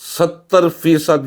70%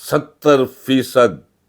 70%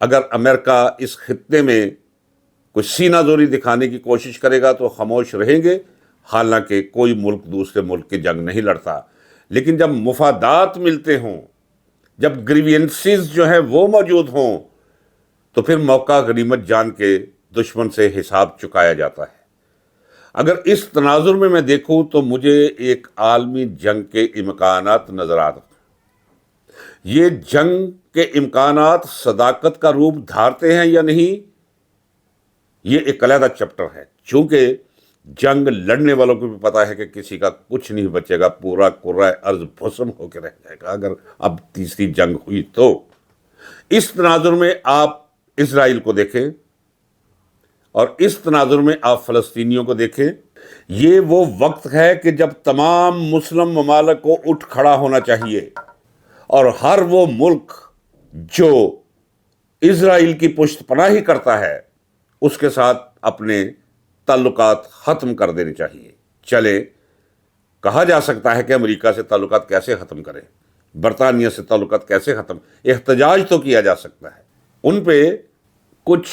اگر امریکہ اس خطے میں کوئی سینہ زوری دکھانے کی کوشش کرے گا تو خاموش رہیں گے، حالانکہ کوئی ملک دوسرے ملک کی جنگ نہیں لڑتا، لیکن جب مفادات ملتے ہوں، جب گریوینسز جو ہیں وہ موجود ہوں، تو پھر موقع غنیمت جان کے دشمن سے حساب چکایا جاتا ہے۔ اگر اس تناظر میں دیکھوں تو مجھے ایک عالمی جنگ کے امکانات نظر آتے ہیں۔ یہ جنگ کے امکانات صداقت کا روپ دھارتے ہیں یا نہیں، یہ ایک علیحدہ چیپٹر ہے، چونکہ جنگ لڑنے والوں کو بھی پتا ہے کہ کسی کا کچھ نہیں بچے گا، پورا کرۂ ارض بھسم ہو کے رہ جائے گا اگر اب تیسری جنگ ہوئی تو۔ اس تناظر میں آپ اسرائیل کو دیکھیں اور اس تناظر میں آپ فلسطینیوں کو دیکھیں۔ یہ وہ وقت ہے کہ جب تمام مسلم ممالک کو اٹھ کھڑا ہونا چاہیے، اور ہر وہ ملک جو اسرائیل کی پشت پناہی کرتا ہے اس کے ساتھ اپنے تعلقات ختم کر دینے چاہیے۔ چلے، کہا جا سکتا ہے کہ امریکہ سے تعلقات کیسے ختم کریں، برطانیہ سے تعلقات کیسے ختم، احتجاج تو کیا جا سکتا ہے، ان پہ کچھ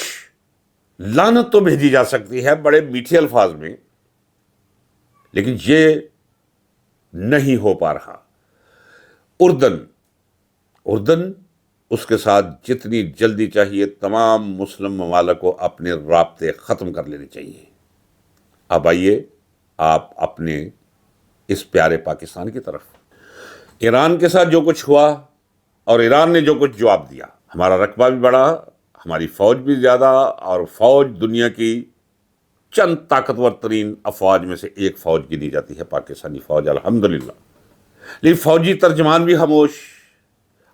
لعنت تو بھیجی جا سکتی ہے بڑے میٹھے الفاظ میں، لیکن یہ نہیں ہو پا رہا۔ اردن اس کے ساتھ جتنی جلدی چاہیے تمام مسلم ممالک کو اپنے رابطے ختم کر لینے چاہیے۔ اب آئیے آپ اپنے اس پیارے پاکستان کی طرف۔ ایران کے ساتھ جو کچھ ہوا اور ایران نے جو کچھ جواب دیا، ہمارا رقبہ بھی بڑھا، ہماری فوج بھی زیادہ، اور فوج دنیا کی چند طاقتور ترین افواج میں سے ایک فوج گنی جاتی ہے پاکستانی فوج، الحمدللہ۔ لیکن فوجی ترجمان بھی خاموش،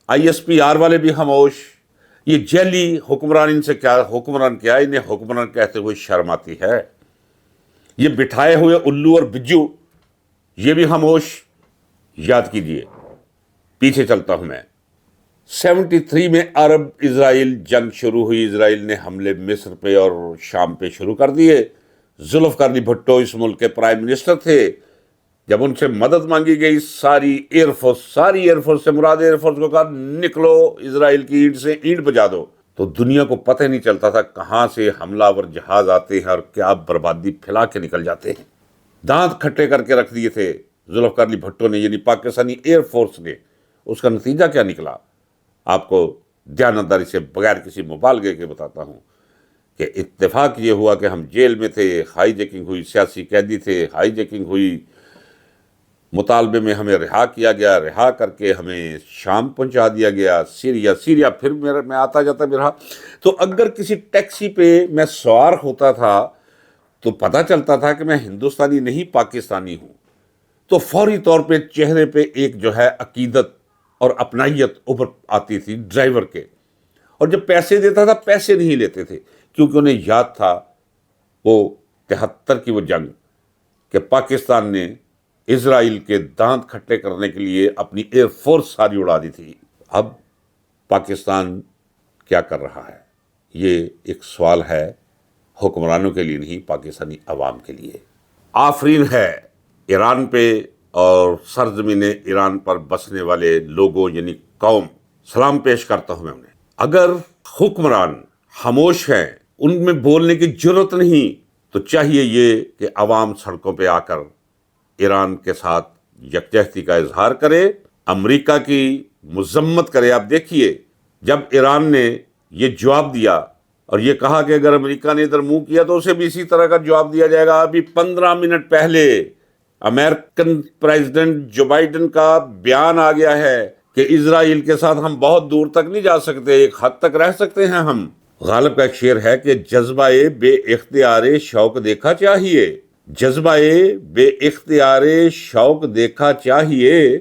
ISPR والے بھی خاموش، یہ جیلی حکمران، ان سے کیا حکمران، کیا انہیں حکمران کہتے ہوئے شرم آتی ہے؟ یہ بٹھائے ہوئے الو اور بجو، یہ بھی خاموش۔ یاد کیجئے، پیچھے چلتا ہوں میں، 73 میں عرب اسرائیل جنگ شروع ہوئی، اسرائیل نے حملے مصر پہ اور شام پہ شروع کر دیے۔ ذوالفقار علی بھٹو اس ملک کے پرائم منسٹر تھے۔ جب ان سے مدد مانگی گئی، ساری ایئر فورس سے مراد ایئر فورس کو کہا نکلو اسرائیل کی اینٹ سے اینٹ بجا دو، تو دنیا کو پتہ نہیں چلتا تھا کہاں سے حملہ آور جہاز آتے ہیں اور کیا بربادی پھیلا کے نکل جاتے ہیں۔ دانت کھٹے کر کے رکھ دیے تھے ذوالفقار علی بھٹو نے، یعنی پاکستانی ایئر فورس نے۔ اس کا نتیجہ کیا نکلا آپ کو دیانتداری سے بغیر کسی مبالغے کے بتاتا ہوں کہ اتفاق یہ ہوا کہ ہم جیل میں تھے، ہائی جیکنگ ہوئی، سیاسی قیدی تھے، ہائی جیکنگ ہوئی، مطالبے میں ہمیں رہا کیا گیا، رہا کر کے ہمیں شام پہنچا دیا گیا، سیریا پھر میں آتا جاتا بھی رہا۔ تو اگر کسی ٹیکسی پہ میں سوار ہوتا تھا تو پتہ چلتا تھا کہ میں ہندوستانی نہیں پاکستانی ہوں، تو فوری طور پہ چہرے پہ ایک جو ہے عقیدت اور اپنائیت ابھر آتی تھی ڈرائیور کے۔ اور جب پیسے دیتا تھا، پیسے نہیں لیتے تھے، کیونکہ انہیں یاد تھا وہ 73 کی وہ جنگ کہ پاکستان نے اسرائیل کے دانت کھٹے کرنے کے لیے اپنی ایئر فورس ساری اڑا دی تھی۔ اب پاکستان کیا کر رہا ہے؟ یہ ایک سوال ہے حکمرانوں کے لیے نہیں، پاکستانی عوام کے لیے۔ آفرین ہے ایران پہ اور سرزمین ایران پر بسنے والے لوگوں یعنی قوم، سلام پیش کرتا ہوں میں انہیں۔ اگر حکمران خاموش ہیں، ان میں بولنے کی جرت نہیں، تو چاہیے یہ کہ عوام سڑکوں پہ آ کر ایران کے ساتھ یکجہتی کا اظہار کرے، امریکہ کی مذمت کرے۔ آپ دیکھیے، جب ایران نے یہ جواب دیا اور یہ کہا کہ اگر امریکہ نے ادھر منہ کیا تو اسے بھی اسی طرح کا جواب دیا جائے گا، ابھی 15 منٹ پہلے امریکن پریزیڈنٹ جو بائیڈن کا بیان آ گیا ہے کہ اسرائیل کے ساتھ ہم بہت دور تک نہیں جا سکتے، ایک حد تک رہ سکتے ہیں ہم۔ غالب کا ایک شعر ہے کہ جذبہ بے اختیار شوق دیکھا چاہیے، جذبہ بے اختیار شوق دیکھا چاہیے،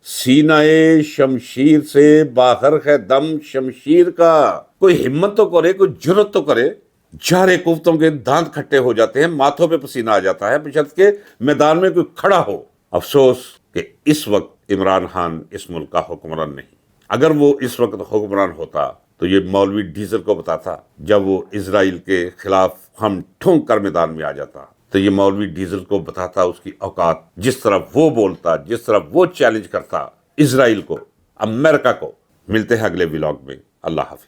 سینہ شمشیر سے باہر ہے دم شمشیر کا۔ کوئی ہمت تو کرے، کوئی جرت تو کرے۔ جارے کوفتوں کے دانت کھٹے ہو جاتے ہیں، ماتھوں پہ پسینہ آ جاتا ہے بشرط کہ میدان میں کوئی کھڑا ہو۔ افسوس کہ اس وقت عمران خان اس ملک کا حکمران نہیں۔ اگر وہ اس وقت حکمران ہوتا تو یہ مولوی ڈیزل کو بتاتا، جب وہ اسرائیل کے خلاف ہم ٹھونک کر میدان میں آ جاتا تو یہ مولوی ڈیزل کو بتاتا اس کی اوقات، جس طرح وہ بولتا، جس طرح وہ چیلنج کرتا اسرائیل کو، امریکہ کو۔ ملتے ہیں اگلے ولاگ میں، اللہ حافظ۔